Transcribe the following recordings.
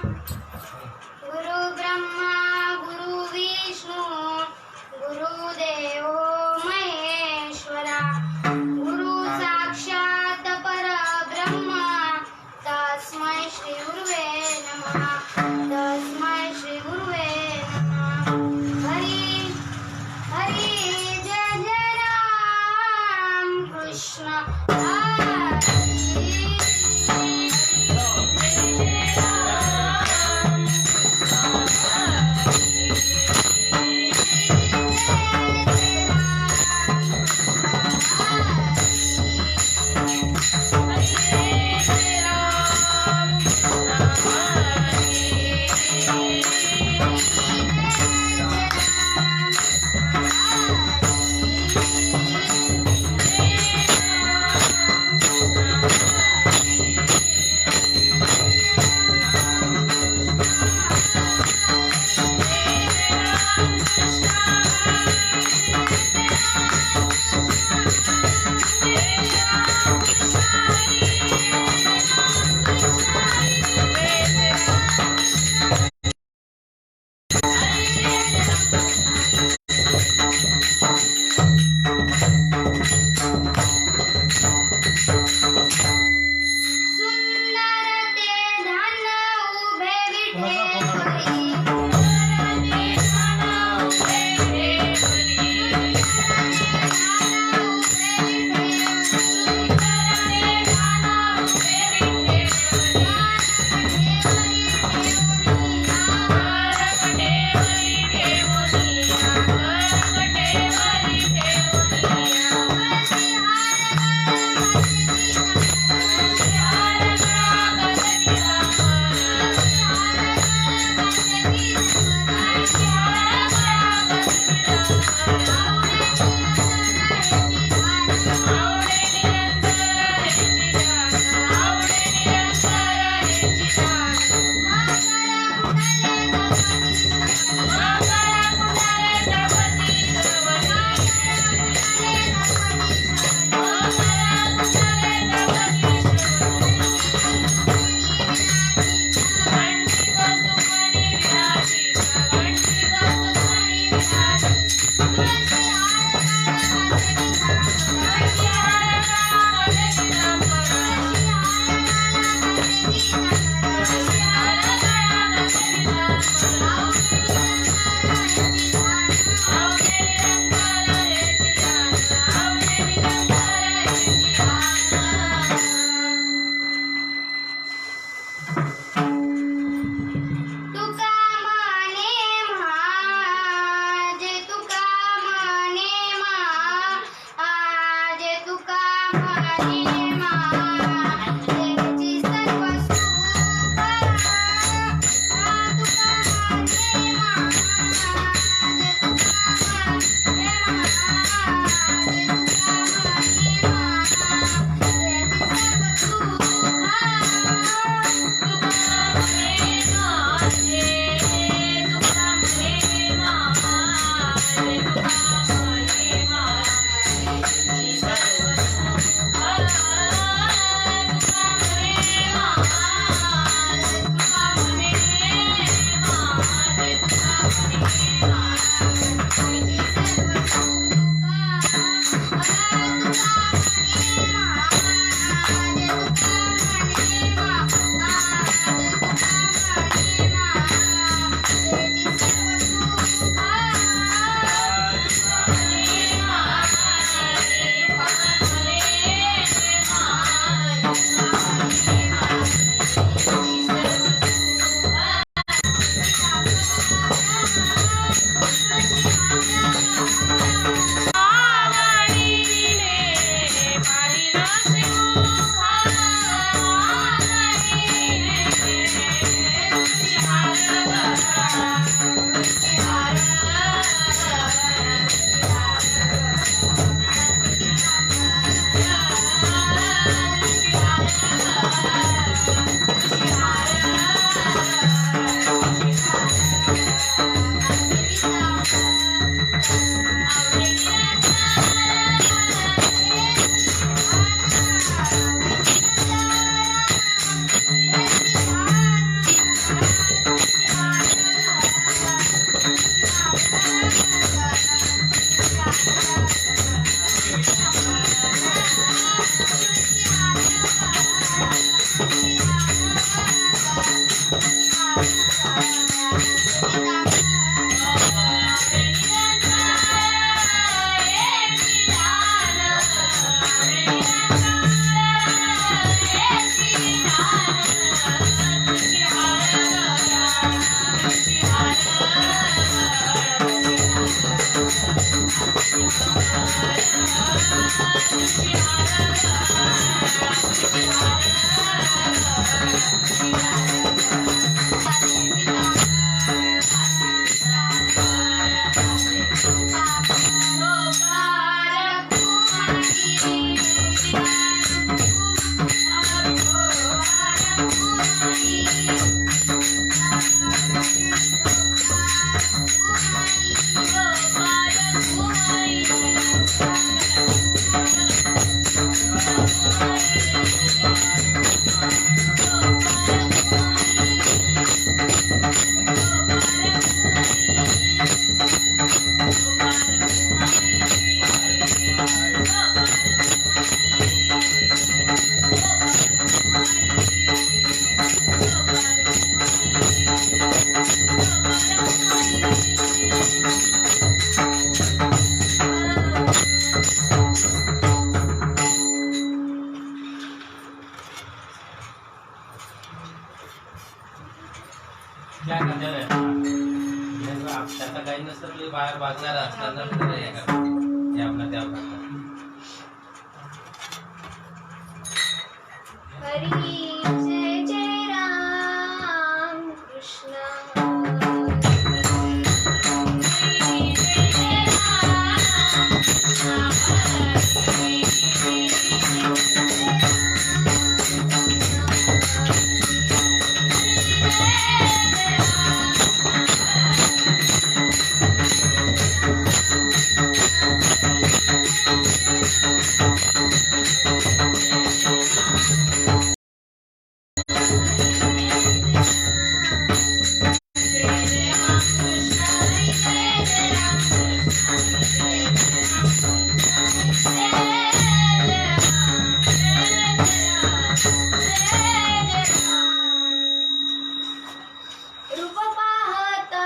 गुरु ब्रह्मा गुरु विष्णू गुरुदेव महेश्वरा गुरु साक्षात परब्रह्म तस्मै श्री गुरुवे नमः तस्मै श्री गुरुवे नमः हरी हरी जय जय राम कृष्ण त्याचा काही नसतं बाहेर वागणार असताना ते आपला त्या हरी जय जय राम कृष्ण रूप पाहता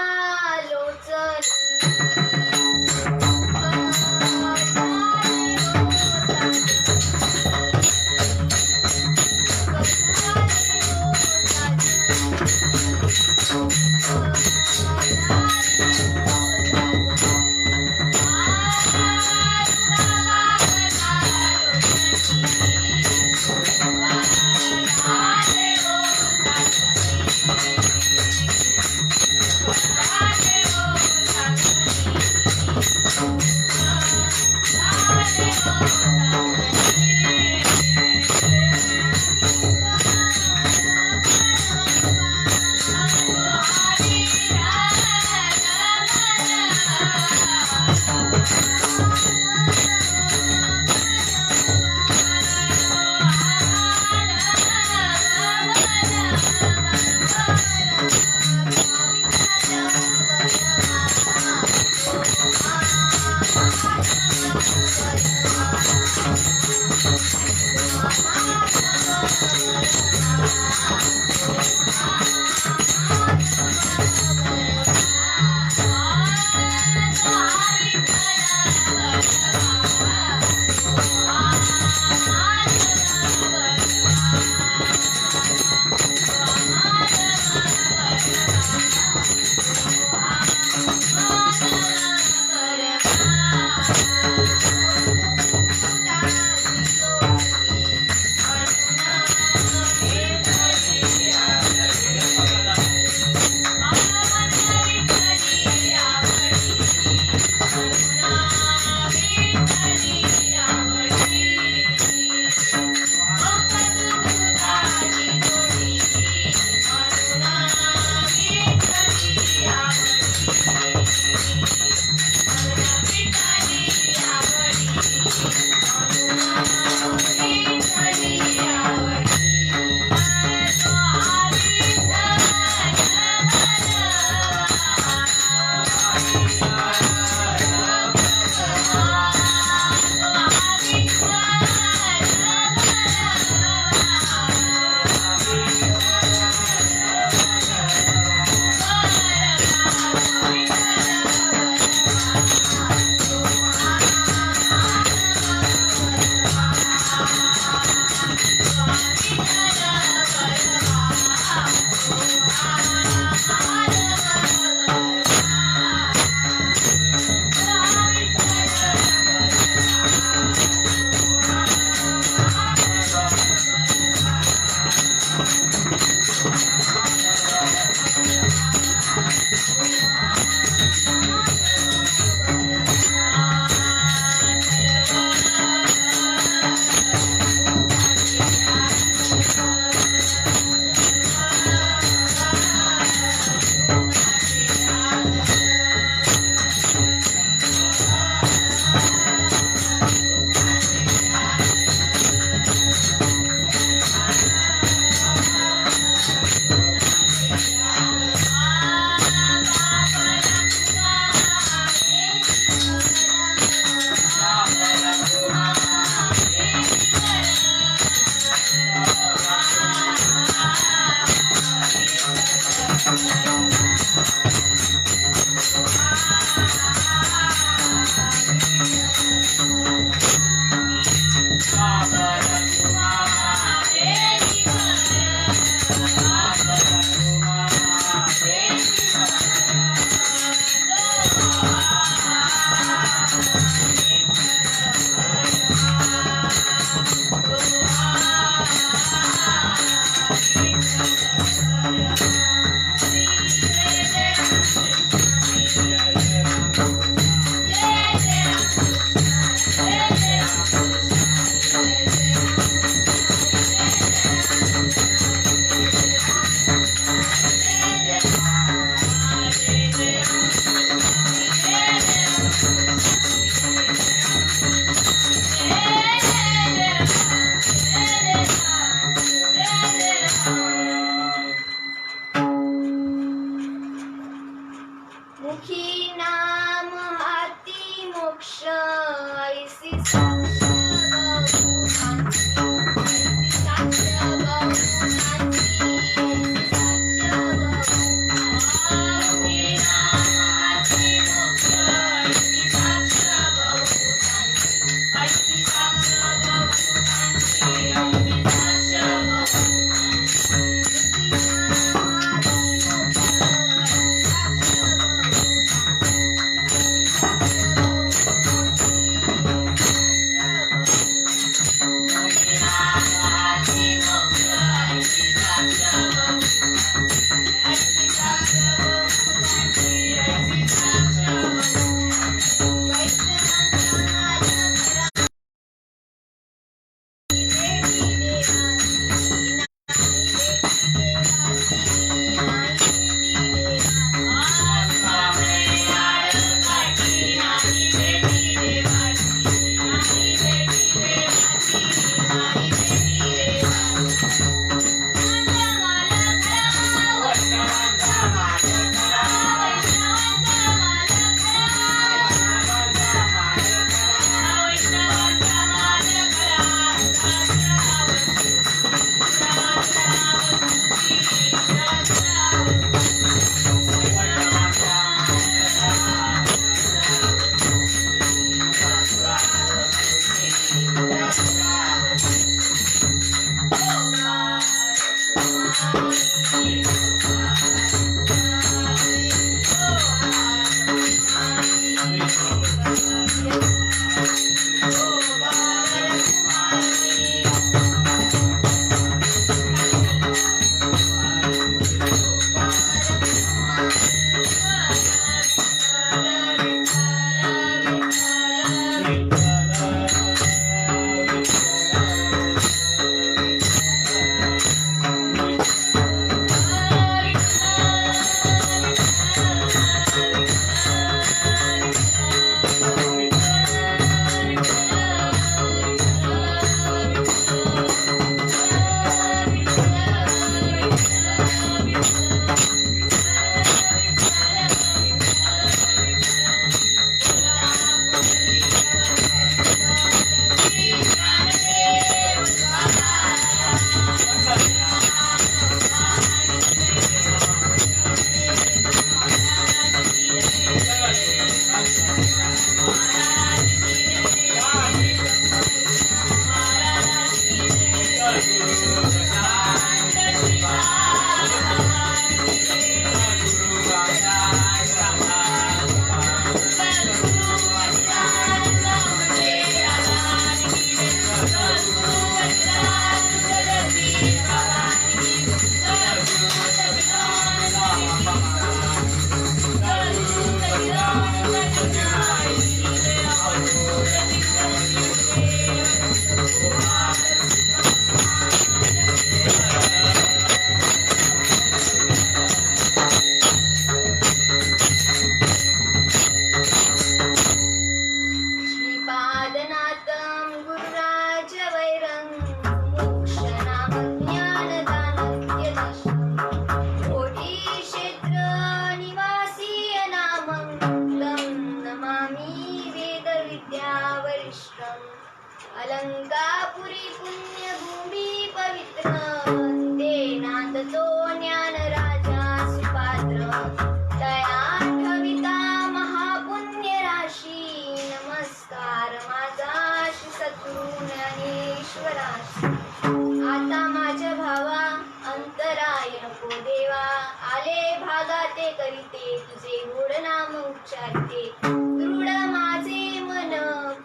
उच्चारते. दृढ माझे मन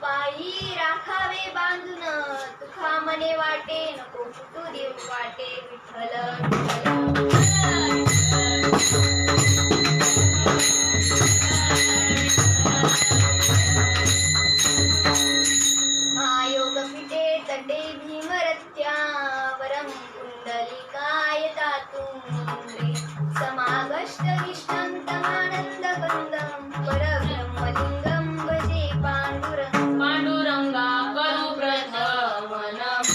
पायी राखावे बांधून, तुका मने वाटे नको फुटू देऊ वाटे. विठ्ठल विठ्ठल महायोग पिठे तटे भीमरथ्या, वरम कुंडलिकाय तातुंडे. समागष्टविष्टं तमानन्दकन्दं, परब्रह्मलिङ्गं भजे पाण्डुरङ्गं. पांडुरंगा करू प्रथम नमः.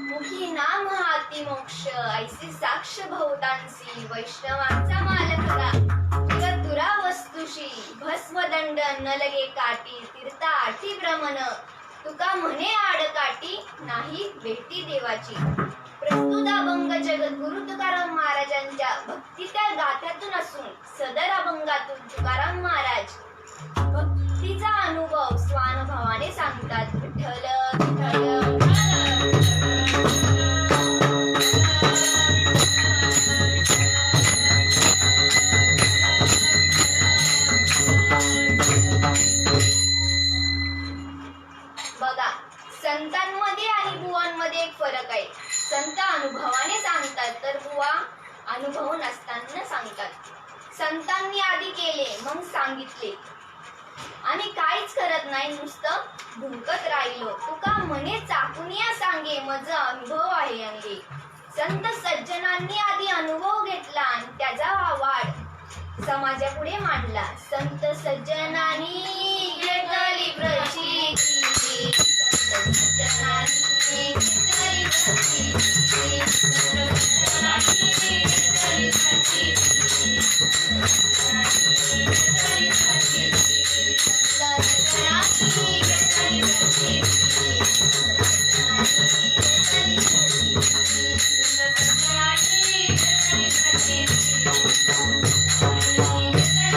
मुखी नाम हाती मोक्ष, ऐसी साक्ष बहुतांसी. वैष्णवांचा मालकला तुरा वस्तुशी, भस्मदंड न लगे काठी. तीर्था आठी भ्रमण, तुका म्हणे आडकाठी. नाही भेटी देवाची. प्रस्तुत अभंग जगद्गुरु तुकाराम महाराजांच्या भक्तीच्या गाथ्यातून असून, सदर अभंगातून तुकाराम महाराज भक्तीचा अनुभव स्वानुभवाने सांगतात. विठ्ठल विठ्ठल बघा, संतांमध्ये आणि बुवांमध्ये एक फरक आहे. संत अनुभवाने सांगतात, तर बुवा अनुभव नसताना सांगतात. संतांनी आधी केले मग सांगितले. आम्ही काहीच करत नाही, नुसतं भुंकत राहिलो. तुका म्हणे चाकुनिया सांगे, मज अनुभव आहे अंगे. संत सज्जनांनी आधी अनुभव घेतला आणि त्याचा वाढ समाजापुढे मांडला. संत सज्जनांनी घेतली प्रचिती, संत सज्जनांनी घेतली प्रचिती, संत सज्जनांनी घेतली प्रचिती, संत सज्जनांनी घेतली प्रचिती, संत सज्जनांनी घेतली प्रचिती, संत सज्जनांनी घेतली प्रचिती, संत सज्जनांनी घेतली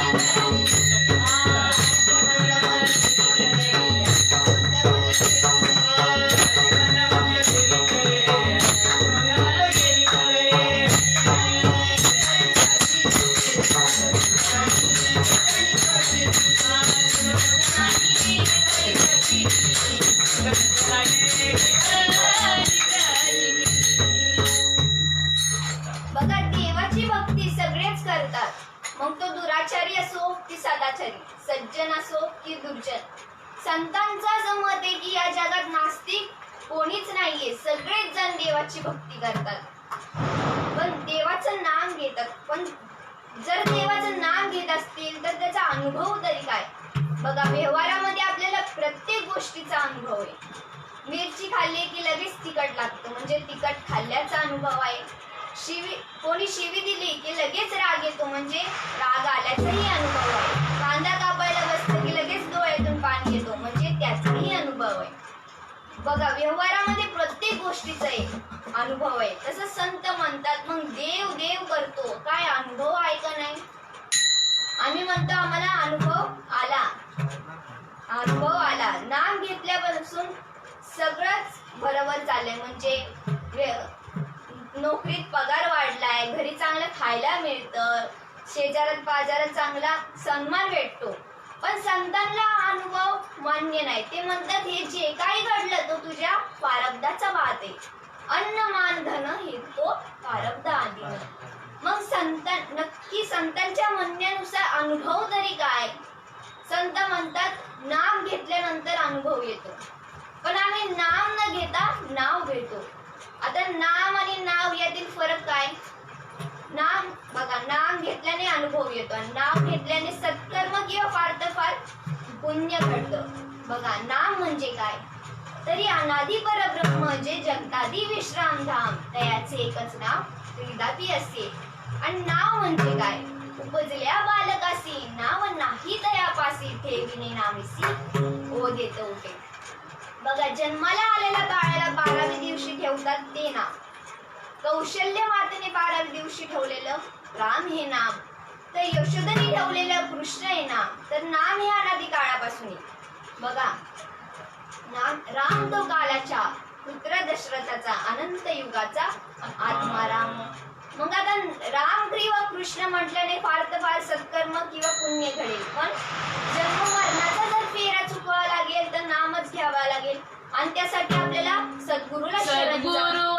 प्रचिती. सदाचारी, सज्जन असो की दुर्जन. संतांचं असं मत आहे की या जगात नास्तिक कोणीच नाहीये, सगळेच जण देवाची भक्ती करतात, पण देवाचं नाम घेतात. पण जर देवाचं नाम घेत असतील तर त्याचा अनुभव तरी काय? बघा, व्यवहारामध्ये आपल्याला प्रत्येक गोष्टीचा अनुभव आहे. मिरची खाल्ली की लगेच तिखट लागतं, म्हणजे तिखट खाल्ल्याचा अनुभव आहे. कोणी शिवी दिली की लगेच राग येतो, म्हणजे राग आल्याचाही अनुभव आहे. कांदा कापायला बसलं की लगेच डोळ्यातून पाणी येतो, म्हणजे त्याचाही अनुभव आहे. बघा, व्यवहारामध्ये प्रत्येक गोष्टीचा एक अनुभव आहे. तसं संत म्हणतात, मग देव देव करतो, काय अनुभव आहे का नाही? आम्ही म्हणतो आम्हाला अनुभव आला. नाम घेतल्यापासून सगळंच बरोबर चाललंय, म्हणजे नोकरीत पगार वाढलाय, घरी चांगलं खायला मिळतं, शेजारात बाजारात चांगला सन्मान भेटतो. पण संतांना अनुभव मान्य नाही. ते म्हणतात हे जे काही घडलं तो तुझ्या प्रारब्धाचा वाद आहे. अन्न मान धन हे तो प्रारब्ध आधी. मग नक्की संतांच्या म्हणण्यानुसार अनुभव तरी काय? संत म्हणतात नाम घेतल्यानंतर अनुभव येतो, पण आम्ही नाम न घेता नाव घेतो. आता नाम आणि नाव यातील फरक काय? नाम बघा, नाम घेतल्याने अनुभव येतो आणि नाव घेतल्याने सत्कर्म किंवा फार तर फार पुण्य घडतं. बघा, नाम म्हणजे काय? तरी अनादि परब्रह्म जे जगतादी विश्रामधाम, तयाचे एकच नाव त्रिदापी असे. आणि नाव म्हणजे काय? उपजल्या बालकासी नाव नाही तयापासी, ठेविणे नाविसी ओ देत उठे. बघा, जन्माला आलेल्या बाळाला 12व्या दिवशी ठेवतात ते नाव. कौशल्य मातेने 12व्या दिवशी ठेवलेलं राम हे नाम, तर यशोधनी ठेवलेलं कृष्ण हे नाम. तर नाम हे अनादी काळापासून आहे. बघा, राम तो कालाच्या पुत्र दशरथाचा, अनंत युगाचा आत्माराम. मग आता राम किंवा कृष्ण म्हटल्याने फार तर फार सत्कर्म किंवा पुण्य घडेल, पण जन्म मरणाचा जर फेरा चुकवावा लागेल तर नामच घ्यावा लागेल. आणि त्यासाठी आपल्याला सद्गुरूला शरण जावं.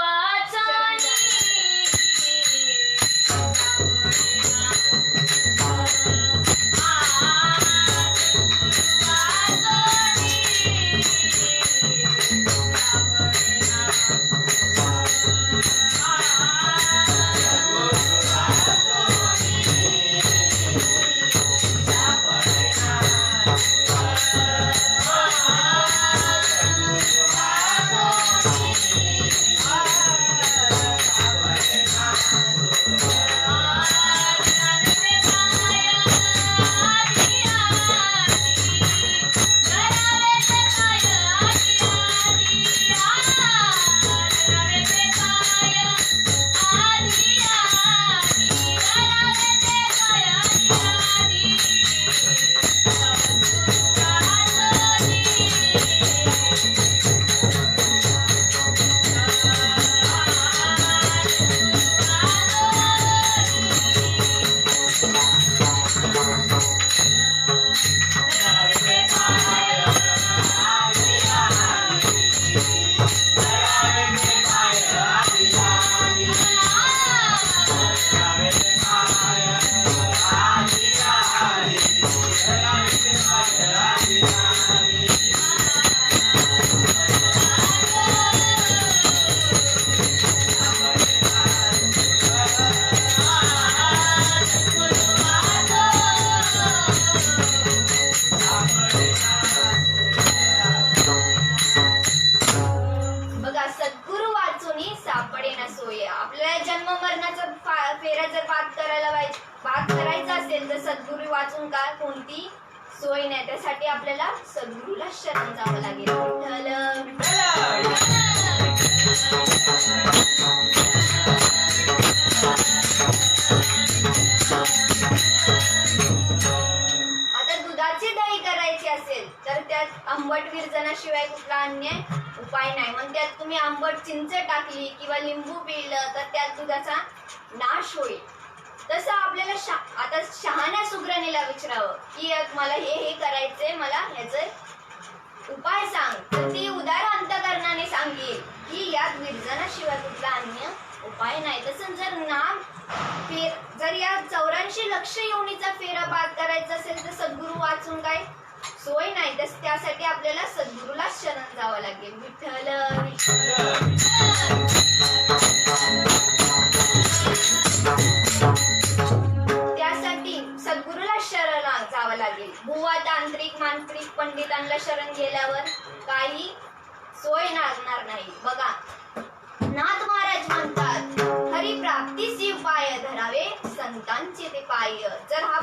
फेरा जर बात करायचा असेल तर सद्गुरू वाचून काय कोणती सोय नाही. त्यासाठी आपल्याला सद्गुरूला शरण जावं लागेल. आता दुधाची दही करायची असेल तर त्यात आंबट विरजनाशिवाय कुठला अन्य उपाय नाही. मग त्यात तुम्ही आंबट चिंच टाकली किंवा लिंबू पिळलं तर त्यात दुधाचा नाश होईल. तसं आपल्याला आता शहाण्या सुग्रणीला विचारावं की मला हे करायचंय, मला ह्याचे उपाय सांग, तर ती उदार अंतकरणाने सांगेल की यात विरजनाशिवाय कुठला अन्य उपाय नाही. तसं जर या 84 लक्ष योनीचा फेरा बाद करायचा असेल तर सद्गुरू वाचून काय सोय नाही. तर त्यासाठी आपल्याला सद्गुरूला शरण जावं लागेल. विठ्ठल त्यासाठी सद्गुरूला शरण जावं लागेल. भुवा तांत्रिक मांत्रिक पंडितांना शरण गेल्यावर काही सोय लागणार नाही. बघा नाथ महाराज म्हणतात हरिप्राप्तीचे उपाय धरावे संतांचे ते पाय. जर हा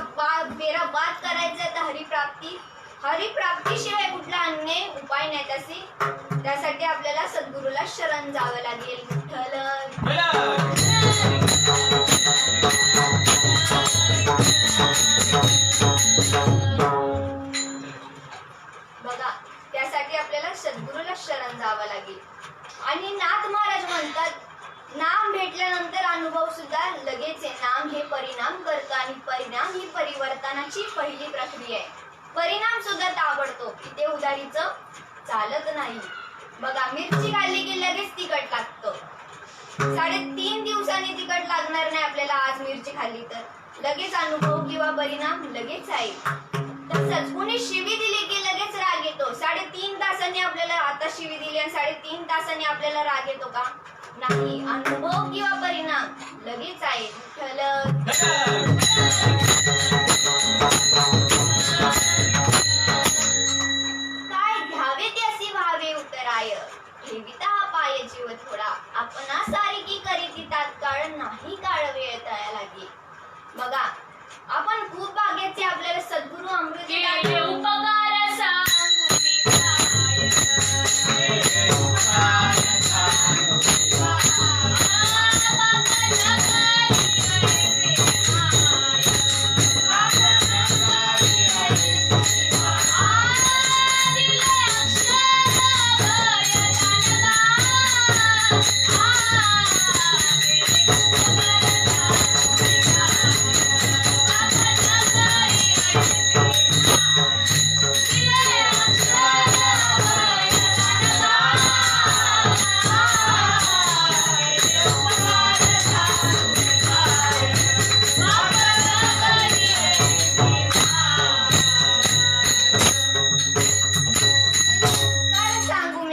फेरा बाद करायचा तर हरिप्राप्तीशिवाय कुठला अन्य उपाय नाही. त्यासाठी आपल्याला सद्गुरूला शरण जावं लागेल. विठ्ठल बघा त्यासाठी आपल्याला सद्गुरूला शरण जावं लागेल. आणि नाथ महाराज म्हणतात नाम भेटल्यानंतर अनुभव सुद्धा लगेच आहे. नाम हे परिणाम करतं आणि परिणाम ही परिवर्तनाची पहिली प्रक्रिया आहे. परिणाम सुद्धा ताबडतोब. इथे उदारीचं चालत नाही. बघा मिरची खाल्ली की लगेच तिखट लागतं. 3.5 दिवसांनी तिखट लागणार नाही आपल्याला. आज मिरची खाल्ली तर लगेच अनुभव किंवा परिणाम लगेच आहे. तसंच कुणी शिवी दिली की लगेच राग येतो. 3.5 तासांनी आपल्याला आता शिवी दिली आणि 3.5 तासांनी आपल्याला राग येतो का? नाही. अनुभव किंवा परिणाम लगेच आहे. काय घ्यावे त्यासी व्हावे उतराय ठेविता हा पाय जीव थोडा आपणा सारिकी करीती तात्काळ नाही काळ वेळ तया लागे. बघा आपण खूप भाग्याचे आपल्याला सद्गुरू अमृत केले उपकार सांगू मी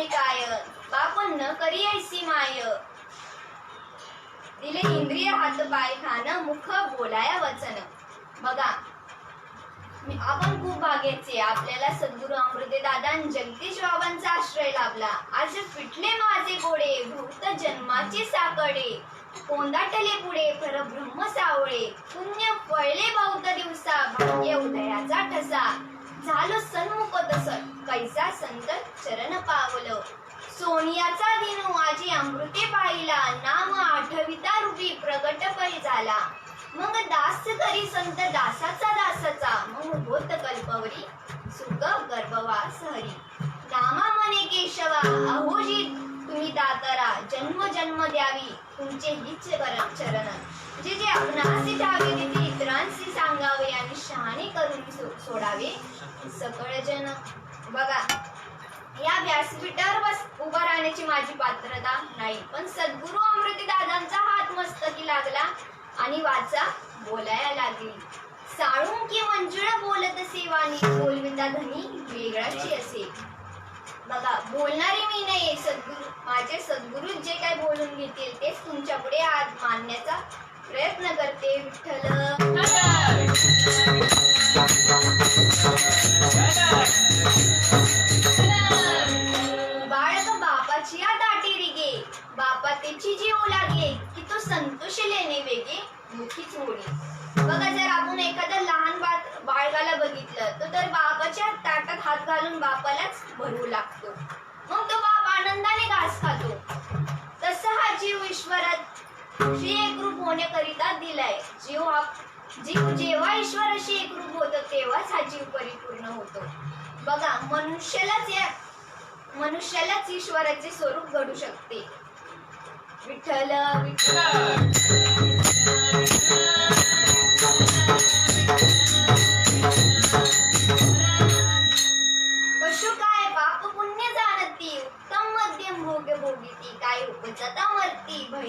काय. दिले इंद्रिय हात पाय खाणं मुख बोलाया वचन. बघा आपण खूप भाग्याचे. आपल्याला सद्गुरू अमृते दादा जगदीश बाबांचा आश्रय लाभला. आज फिटले माझे गोडे भूत जन्माचे साकडे कोंदाटले पुढे परब्रह्म सावळे पुण्य फळले बहुत दिवसा भाग्य उदयाचा ठसा झालो सन्मुख तस कैसा संत चरण पावलं सोनियाचा दिनू आजी अमृते पाहिला नाम आठविता रूपी प्रगट परी झाला मग दास करी संत दासाचा दासाचा मग होत कल्पवरी सुख गर्भवास हरी नामा मने केशवा अहोजी तुम्ही दातारा जन्म जन्म द्यावी तुमचे हीच चरण जे आपणासी ठावे तिथे इतरांशी सांगावे आणि शहाणे करून सोडावे सकळ जन. बघा या व्यासपीठावर उभं राहण्याची माझी पात्रता नाही पण सद्गुरू अमृते दादांचा हात मस्तकी लागला आणि वाचा बोलायला लागली. साळुंकी मंजुळा बोलत सेवानी बोलविता धनी वेगळाची असे. बघा बोलणारी मी नाही सद्गुरू माझे सद्गुरू जे काय बोलून घेतील तेच तुमच्या पुढे आज मांडण्याचा प्रयत्न करते. विठ्ठल बाळक बापाची आ दाटी रिगे बापा त्याची जीव लागे की तो संतोष लेणे वेगे मुखीच मोडी. बघा जर आपण एखाद्या लहान बाळगाला बघितलं तर बापाच्या ताटात हात घालून बापालाच भरू लागतो मग तो बाप आनंदाने घास खातो. तसा हा जीव ईश्वरात श्री एकरूप होण्याकरिता दिलाय. जेव्हा ईश्वराशी एकरूप होतो तेव्हाच हा जीव परिपूर्ण होतो. बघा मनुष्यालाच ईश्वराचे स्वरूप घडू शकते. विठ्ठल पशु काय पाप पुण्य जाणती उत्तम मध्यम भोग भोगिती काय उपजता मरती भय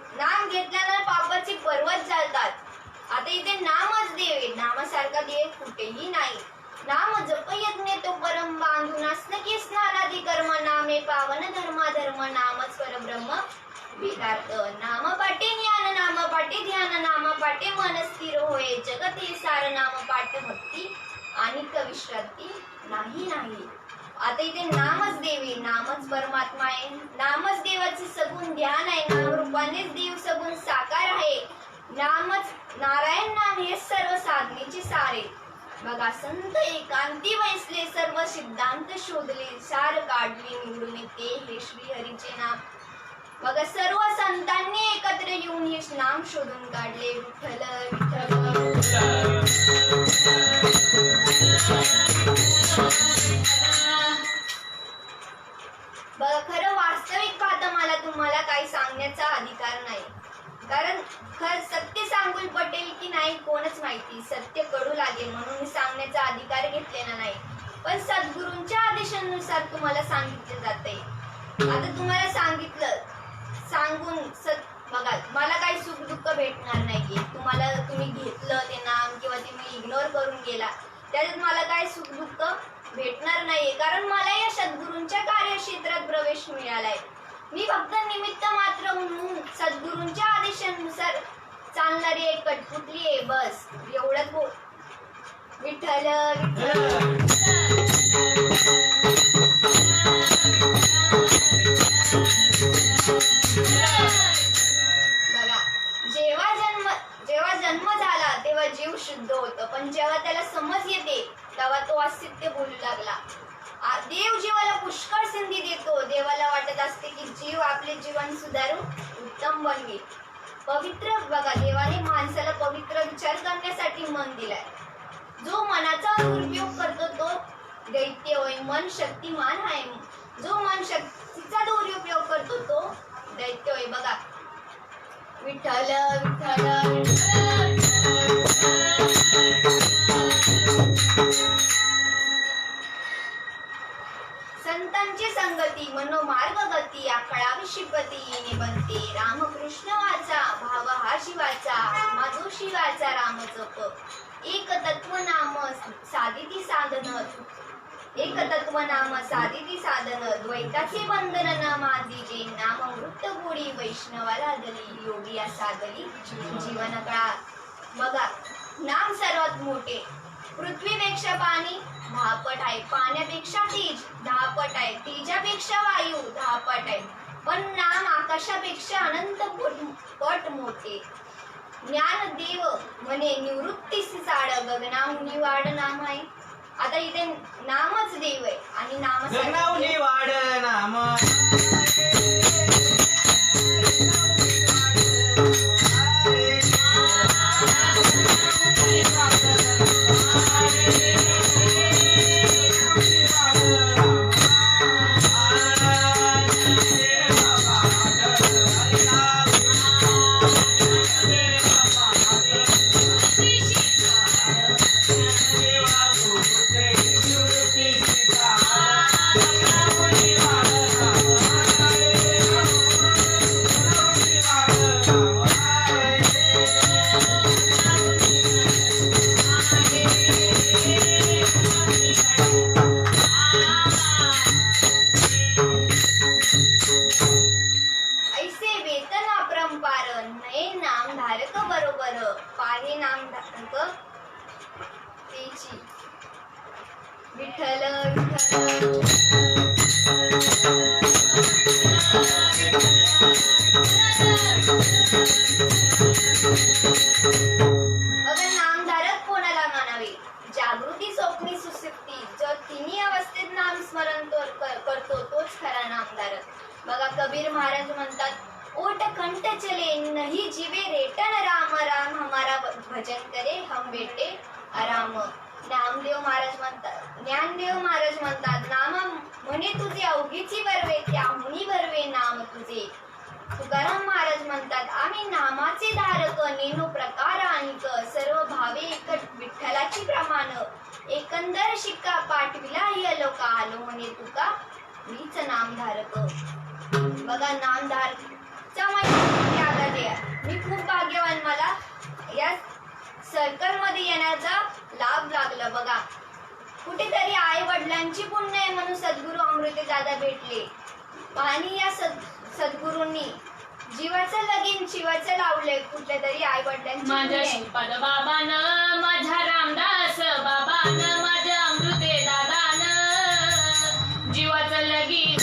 घेतल्यानं पापाचे पर्वत चालतात. आता इथे नामच देव आहे, नामासारखा देव कुठेही नाही. नाम जप यज्ञ तो परम बांधून की स्नानादी कर्म नामे पावन धर्म नामच परब्रह्म वेदार्थ. नाम पाटे ज्ञान नाम पाटे ध्यान नाम पाटे मन स्थिर होय जगत हे सार नाम पाठ भक्ती आणि विश्रांती नाही. आता इथे नामच देव आहे, नामच परमात्मा आहे, नामच देवाचे सगुण ध्यान आहे, नामरूपानेच देव सगुण साकार आहे. नामच नारायण नाम हे सर्व साधनेचे सारे. बघा संत एकांती वैसले सर्व सिद्धांत शोधले सार काढले निवडून ते हे श्री हरीचे नाम. बघा सर्व संतांनी एकत्र येऊन हे नाम शोधून काढले. विठ्ठल विठ्ठल. बघा खरं वास्तविक पाहता मला तुम्हाला काही सांगण्याचा अधिकार नाही, कारण सत्य सांगून पटेल की नाही कोणच माहिती. सत्य कळू लागेल म्हणून मी सांगण्याचा अधिकार घेतलेला नाही, पण सद्गुरूंच्या आदेशानुसार तुम्हाला सांगितले जाते. आता तुम्हाला सांगून बघा मला काही सुख दुःख भेटणार नाहीये. तुम्ही घेतलं ते नाम किंवा तुम्ही इग्नोर करून गेला त्याच्यात मला काही सुख दुःख भेटणार नाहीये, कारण मला या सद्गुरूंच्या कार्यक्षेत्रात प्रवेश मिळालाय. मी फक्त निमित्त मात्र म्हणून सद्गुरूंच्या आदेशानुसार चालणारी एक कठपुतली आहे, बस एवढंच बोल. विठ्ठल विठ्ठल. बघा जेव्हा जन्म झाला तेव्हा जीव शुद्ध होतो, पण जेव्हा त्याला समज येते तेव्हा तो असत्य बोलू लागला. देव जीवाला पुष्कळ संधी देतो. देवाला वाटत असते की जीव आपले जीवन सुधारून उत्तम बनवे. पवित्र बघा देवाने माणसाला पवित्र विचार करण्यासाठी मन दिलाय. जो मनाचा दुरुपयोग करतो तो दैत्य होय. मन शक्तिमान आहे, जो मन शक्तीचा दुरुपयोग करतो तो दैत्य होय. बघा विठ्ठल विठ्ठल. संतांची संगती मनोमार्ग गती आखळावी शिपती येणे बनते. रामकृष्ण वाचा भाव हा शिवाचा माझो शिवाचा राम जप. एक तत्व नाम साधिती साधन द्वैताचे बंधन न मांदिजे. नाम मृत गोडी वैष्णवाला दली योगिया साधली जीवन काळा. बघा नाम सर्वात मोठे. पृथ्वीपेक्षा पाणी 10 पट आहे, पाण्यापेक्षा तेज 10 पट आहे, तेजापेक्षा वायू 10 पट आहे, पण नाम आकाशापेक्षा अनंत पट मोठे. ज्ञानदेव म्हणे निवृत्तीस साड गगनाहुनी वाढ नाम आहे. आता इथे नामच देव आहे आणि गगनाहुनी वाढ नाम. विठ्ठल विठ्ठल. अगर नामधारक कोणाला मानावे. जागृती स्वप्नी सुसुप्ती जो तिन्ही अवस्थेत नाम स्मरण करतो तोच खरा नामधारक. बघा कबीर महाराज म्हणतात ओट कंठ चले नहीं जीवे रेटन राम राम हमारा भजन करे हम बेटे आराम. ज्ञानदेव महाराज म्हणतात नाम म्हणे तुझे अवघीची बरवे त्याहुनी बरवे नाम तुझे. तुकाराम महाराज म्हणतात आम्ही नामाचे धारक नेनो प्रकार अनिक सर्व भावे एकट विठ्ठलाची प्रमाण. एकंदर शिक्का पाठविला ही अलोका आलो म्हणे तुका मीच नामधारक. बघा नामधारक चा माहिती या सर्कल मध्ये येण्याचा लाभ लागला. बघा कुठेतरी आई वडिलांची पुण्य आहे म्हणून सद्गुरू अमृतेदादा भेटले आणि या सद्गुरूंनी जीवाचं लगीन शिवाचं लावले कुठल्या तरी आई वडिलांची माझ्या पुण्य आहे. श्रीपाद बाबानं, माझ्या रामदास बाबानं, माझ्या अमृते दादानं जीवाचं लगीन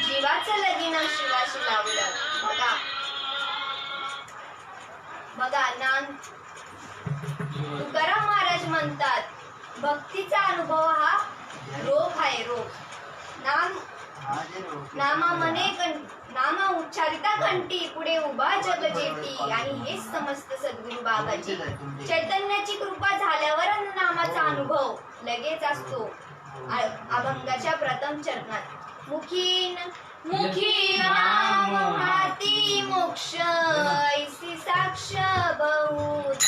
जीवाचं लगीन शिवाशी लावलं. बघा तुकाराम महाराज म्हणतात भक्तीचा अनुभव हा रोग आहे. रोग नामा उच्चारिता घंटी पुढे उभा जग जेठी आणि हेच समस्त सद्गुरू बाबाची चैतन्याची कृपा झाल्यावर नामाचा अनुभव लगेच असतो. अभंगाच्या प्रथम चरणात मुखी नाम हाती मोक्ष ऐसी साक्ष बहुत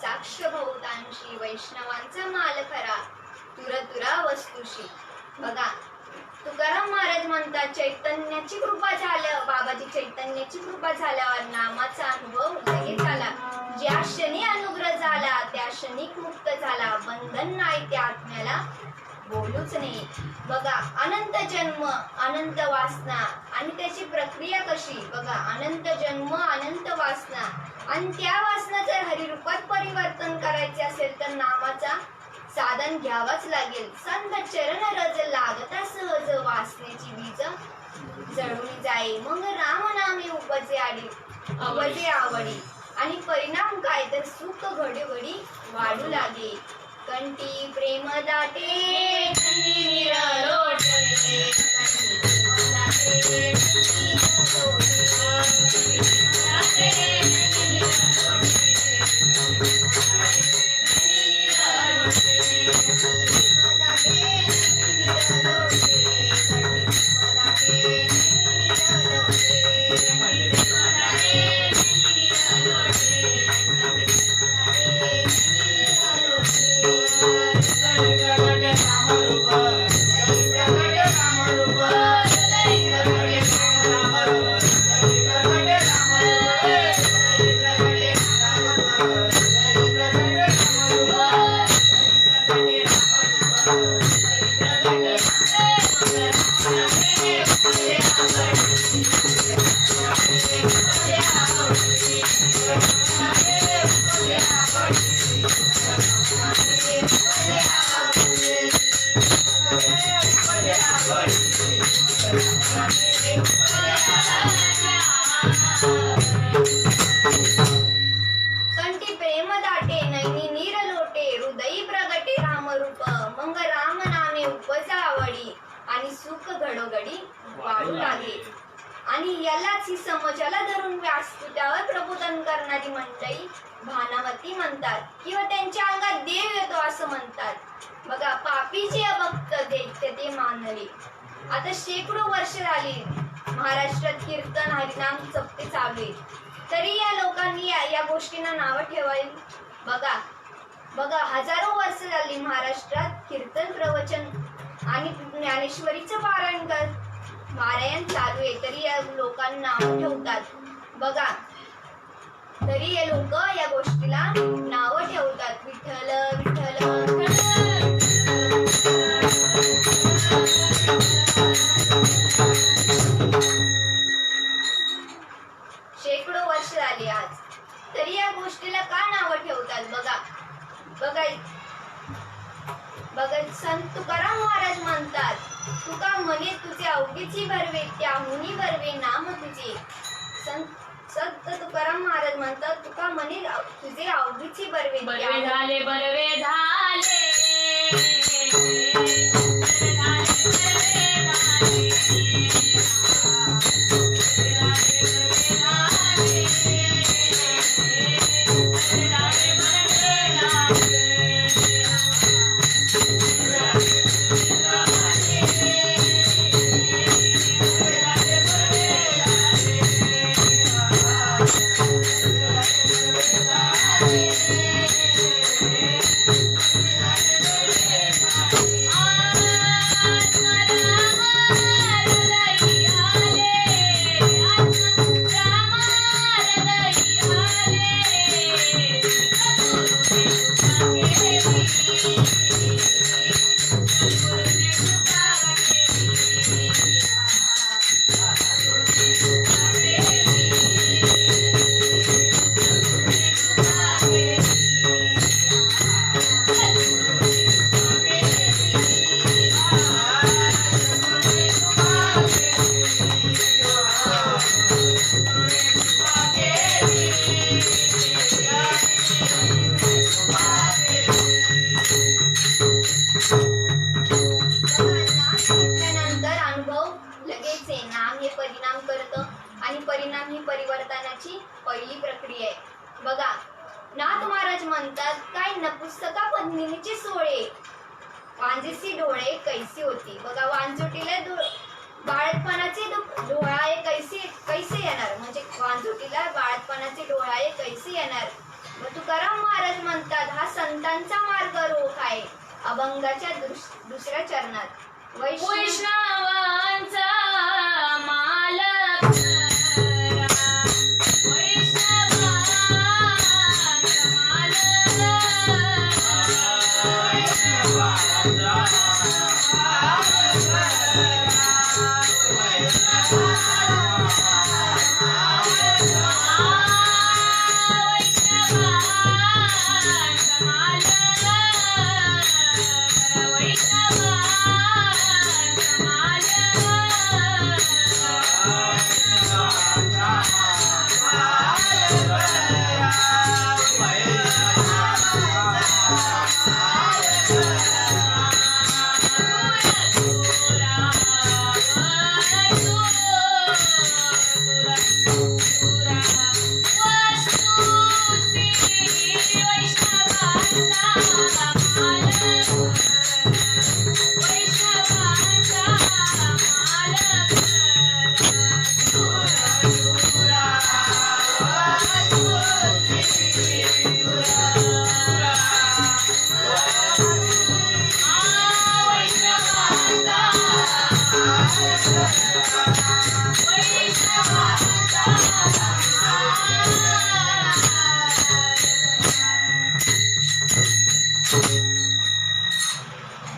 साक्ष बहुतांशी वैष्णवांचा माल खरा तुरा वस्तुशी. बघा तुकाराम महाराज म्हणतात चैतन्याची कृपा झाल्यावर बाबाची चैतन्याची कृपा झाल्यावर नामाचा अनुभव लगेच आला. ज्या क्षणी अनुग्रह झाला त्या क्षणिक मुक्त झाला. बंधन नाही त्या आत्म्याला बोलूच नाही. बघा अनंत जन्म अनंत वासना आणि त्याची प्रक्रिया कशी. बघा अनंत जन्म अनंत वासना आणि त्या वासना जर हरिरूपात परिवर्तन करायचे असेल तर नामाचा साधन घ्यावाच लागेल. संत चरण रज लागता सहज वासनेची बीज जळून जाई. मग राम नामे उपजे आवडी आणि परिणाम काय तर सुख घडीघडी वाढू लागे. कंठी प्रेम दाटे Bye. सुख घडोघडी वाढू लागे. आणि यालाच ही समजाला धरून व्यासपीठावर प्रबोधन करणारी मंडळी भानामती म्हणतात किंवा त्यांच्या अंगात देव येतो असं म्हणतात. बघा, पापीचे अभक्त दैत्य ते मानले. आता शेकडो वर्ष झाली महाराष्ट्रात कीर्तन हरिनाम जपते चालू आहे, तरी या लोकांनी या गोष्टींना नावं ठेवावी. बघा हजारो वर्ष झाली महाराष्ट्रात कीर्तन प्रवचन आणि ज्ञानेश्वरीचं पारायण चालू आहे, तरी या लोकांना नाव ठेवतात. बघा, तरी हे लोक या गोष्टीला नाव ठेवतात. विठ्ठल विठ्ठल शेकडो वर्ष झाली आज, तरी या गोष्टीला का नाव ठेवतात? बघा संत तुकाराम महाराज म्हणतात, तुका म्हणे तुझे अवघीची भरवे, त्याहुनी भरवे नाम तुझे. संत तुकाराम महाराज म्हणतात, तुका म्हणे तुझे अवघीची भरवे, बरवे झाले बरवे झाले परिणाम ही परिवर्तनाची पहिली प्रक्रिया आहे. बघा, नाथ महाराज म्हणतात, काय नपुसका पद्मिनीचे सोळे, वांजेसी डोळे कैसी होती. बघा, वांजोटीला बाळतपणाचे डोळाळे कैसे येणार, म्हणजे वांजोटीला बाळतपणाचे डोळाळे कैसे येणार. मग तुकाराम महाराज म्हणतात, हा संतांचा मार्ग रोख आहे. अभंगाच्या दुसऱ्या चरणात वैष्णवांचा माल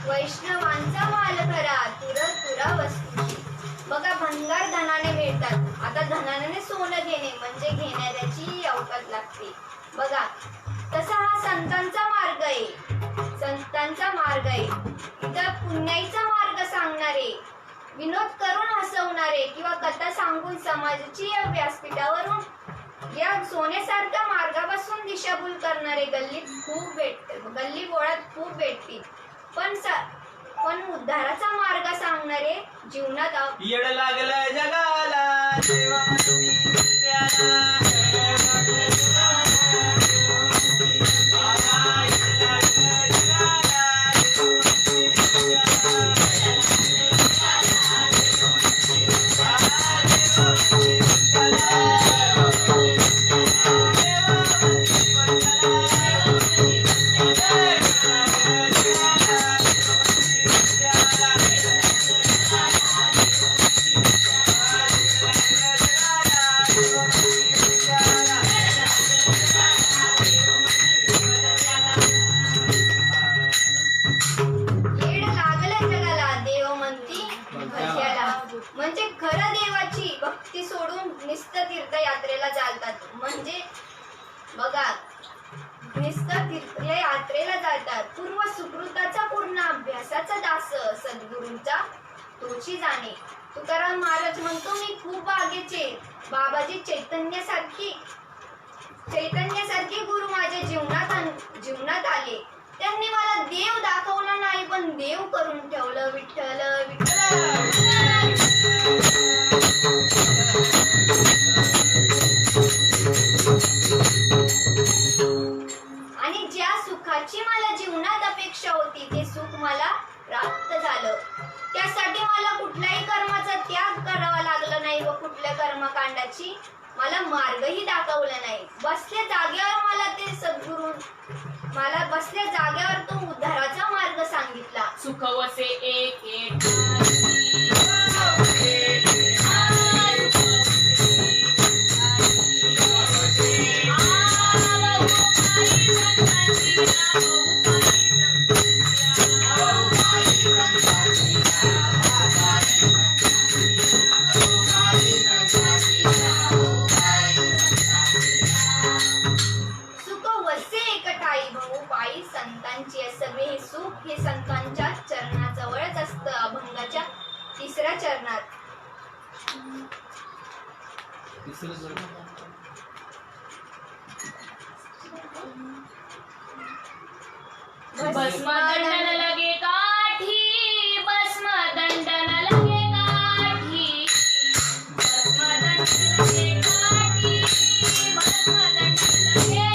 वैष्णवांचा माल खरा तुरा वस्तूची. बघा, भंगार धनाने मिळतात. आता धनाने सोनं घेणे म्हणजे घेणाऱ्याची अवकात लागते. बघा, तसा हा संतांचा मार्ग आहे. इथं पुण्याईचा मार्ग सांगणारे, विनोद करून हसवणारे किंवा कथा सांगून समाजाची या व्यासपीठावरून या सोन्यासारख्या मार्गापासून दिशाभूल करणारे गल्ली बोळात खूप भेटतील. पण पण उद्धाराचा मार्ग सांगणारे जीवनात येड लागलं जगाला देवाची येड लागलं जगाला देव म्हणती भज्याला. म्हणजे खरं देवाची भक्ती सोडून निस्त तीर्थयात्रेला चालतात. म्हणजे बघा, निस्त तीर्थयात्रेला जातात. पूर्व सुकृताचा पूर्ण अभ्यासाचा दास सद्गुरूंचा तोची जाणे. तुकाराम महाराज म्हणतो, मी खूप आगेचे बाबाजी चैतन्यासारखे गुरु माझ्या जीवनात आले. त्यांनी मला देव दाखवला नाही, पण देव करून ठेवलं. विठ्ठल विठ्ठल. आणि ज्या सुखाची मला जीवनात अपेक्षा होती ते सुख मला प्राप्त झालं. त्यासाठी मला कुठल्याही कर्माचा त्याग करावा लागला नाही व कुठल्या कर्मकांडाची मला मार्गही दाखवला नाही. बसल्या जागेवर तो उद्धाराचा मार्ग सांगितला. सुख वसे एक सुख वसे एकठाई भाऊ पायी संतांची. सगळे हे सुख हे संतांच्या चरणाजवळच असतं. अभंगाच्या 3ऱ्या चरणात. भस्म दंडन लगे काठी, भस्म दंडन लगे काठी, भस्म दंडन लगे काठी, भस्म दंडन लगे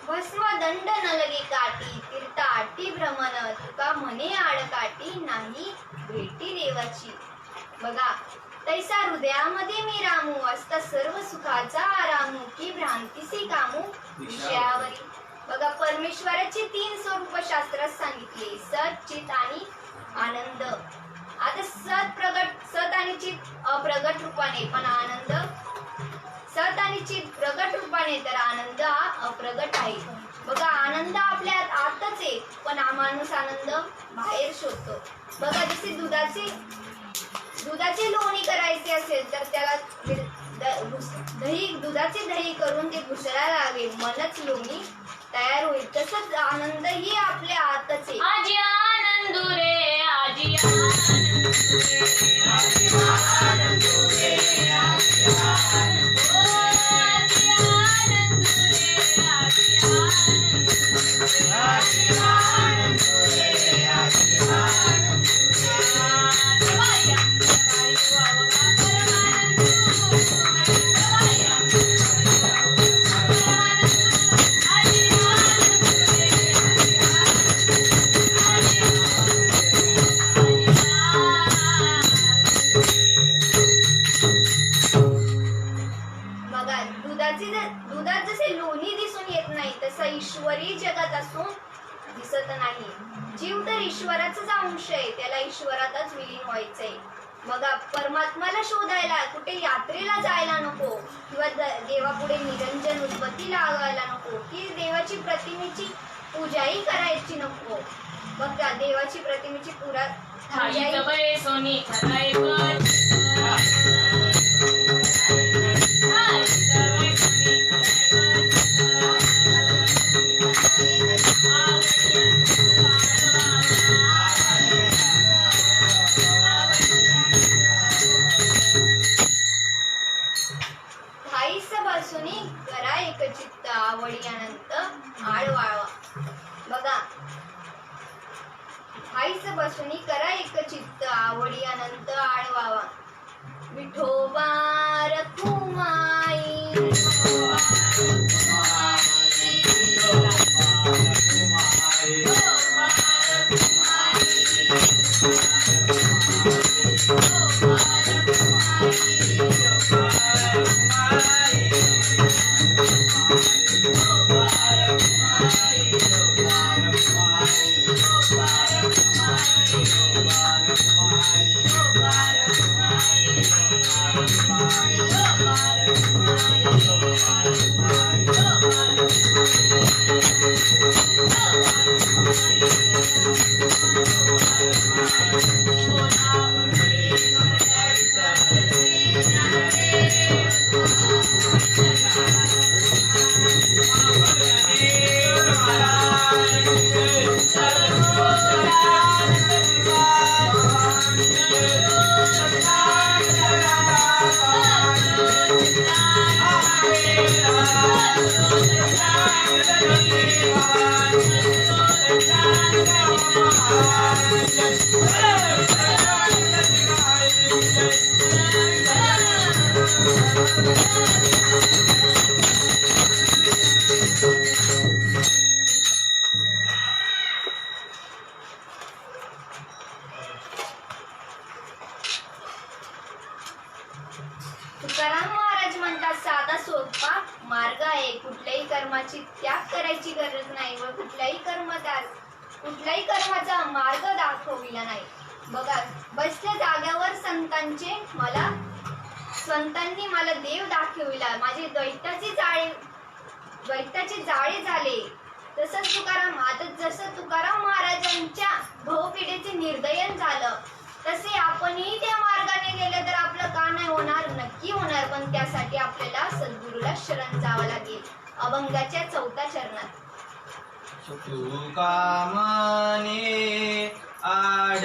भस्मदंड न लगे काठी, तीर्थ आटी भ्रमण. तुका म्हणे आडकाठी, नाही भेटी देवाची. बघा, तैसा हृदयामध्ये मी रामू, असता सर्व सुखाचा आरामू. की भ्रांतीसी कामू विषयावरी. बघा, परमेश्वराची 3 स्वरूप शास्त्रात सांगितले. सत, चित आणि आनंद. आता सत आणि चित अप्रगट रूपाने, पण आनंद सत आणि चित प्रगट रूपाने, तर आनंद हा अप्रगट आहे. बघा, आनंद आपल्या आतच आहे, पण हा माणूस आनंद बाहेर शोधतो. बघा, जसे दुधाची लोणी करायची असेल तर त्याला दुधाचे दही करून ते घुसळायला लागेल, मनच लोणी तयार होईल. तसंच आनंद ही आपल्या आतच आहे. आजी आनंदू रे, आजी आनंदू रे, आजी आनंदू रे, आजी आनंदू रे, आजी आनंदू रे, आजी आनंदू रे. ईश्वरी जगत असून दिसत नाही. जीव तर ईश्वराचाच अंश आहे, त्याला ईश्वरातच विलीन व्हायचंय. बघा, परमात्माला शोधायला कुठे यात्रेला जायला नको किंवा देवापुढे निरंजन उदबत्ती लावायला नको की देवाची प्रतिमेची पूजाही करायची नको. बघा, देवाची प्रतिमेची ठाई तबे सोनी खरा एक ठाईस बसूनी करा एकचित्त आवडी अनंत आळ वाळवा. बघा, ठाईस बसूनी करा एकचित्त आवडी अनंत आळ वाळवा. विठोबा रखुमाई तुकाराम महाराज म्हणतात, साधा सोपा मार्ग आहे. कुठल्याही कर्माची त्याग करायची गरज नाही व कुठल्याही कर्माचा मार्ग दाखविला नाही. बघा, बसल्या जाग्यावर संतांनी मला देव दाखविला. माझे द्वैताचे जाळे झाले. तसंच जसं तुकाराम महाराजांच्या भाऊपिढीचे निर्दयन झालं, तसे आपणही त्या मार्गाने गेले तर आपलं का नाही होणार? नक्की होणार. पण त्यासाठी आपल्याला सद्गुरूला शरण जावं लागेल. अभंगाच्या 4थ्या चरणात. तुका मने आड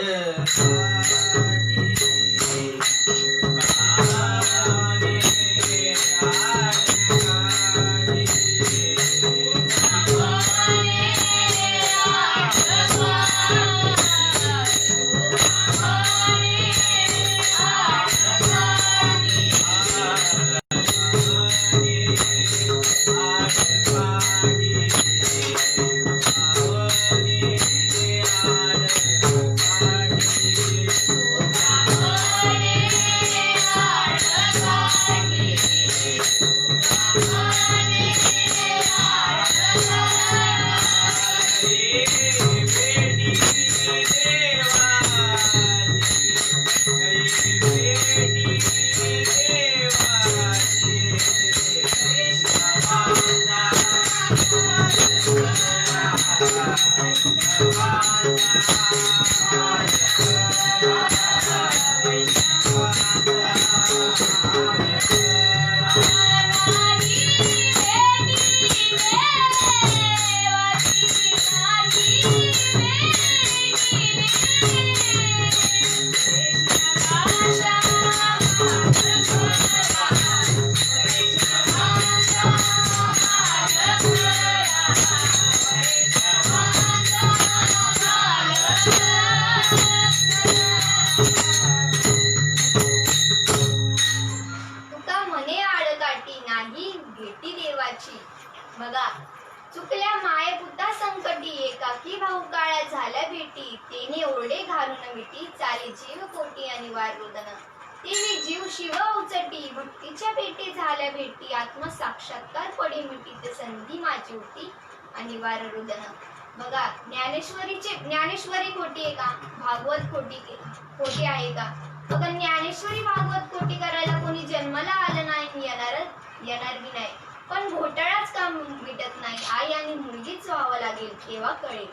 बघा, चुकल्या माये पुता संकटी, एकाकी भाऊ काळा झाल्या भेटी, तेने ओरडे घालून मिठी, चाली जीव कोटी अनिवार्य रोदन, तेवी जीव शिव उचटी, भक्तीच्या पेटी झाल्या भेटी, आत्मसाक्षात्कार पडे मिठी, ते संधी माझी होती आणि वार रुदन. बघा ज्ञानेश्वरी खोटी आहे का? भागवत खोटी आहे का? बघा ज्ञानेश्वरी भागवत खोटी करायला कोणी जन्माला आलं नाही, येणार बी नाही. पण घोटाळाच का मिटत नाही? आई आणि मुलगीच व्हावं लागेल तेव्हा कळेल.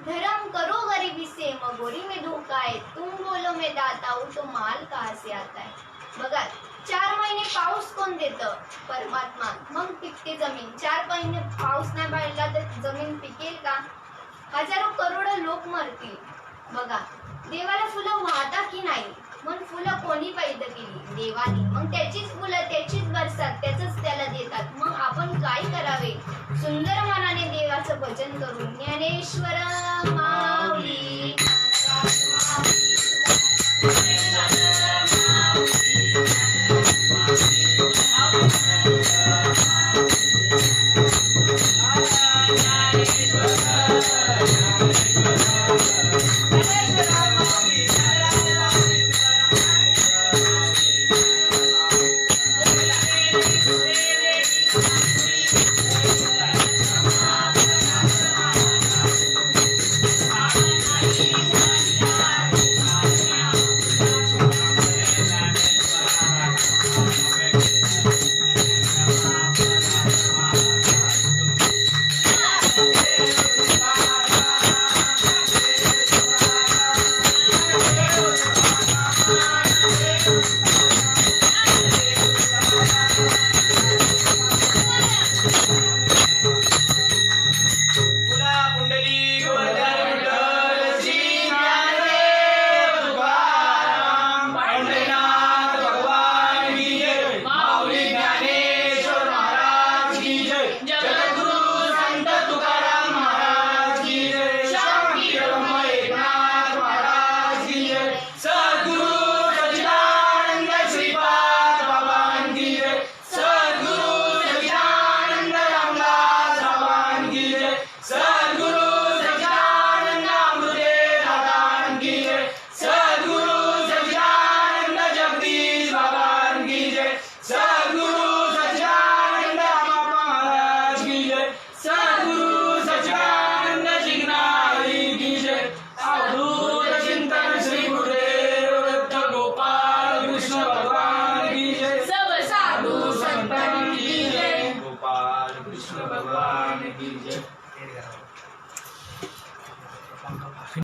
धर्म करो गरीबी से मगोरी में धोखा है, तुम बोलो मैं दाता हूँ तो माल कहाँ से आता है. बघा 4 महिने पाऊस कोण देतं? परमात्मा. मग पिकते जमीन. 4 महिने पाऊस नाही पडला तर जमीन पिकेल का? हजारो करोडो लोक मरतील. बघा देवाला फुलं वाहता की नाही? मग फुलं कोणी पैदा केली? देवाने. मग त्याचीच फुलं त्याचीच बरसात त्याच त्याला देतात. मग आपण काय करावे? सुंदर मनाने देवाचं भजन करून ज्ञानेश्वर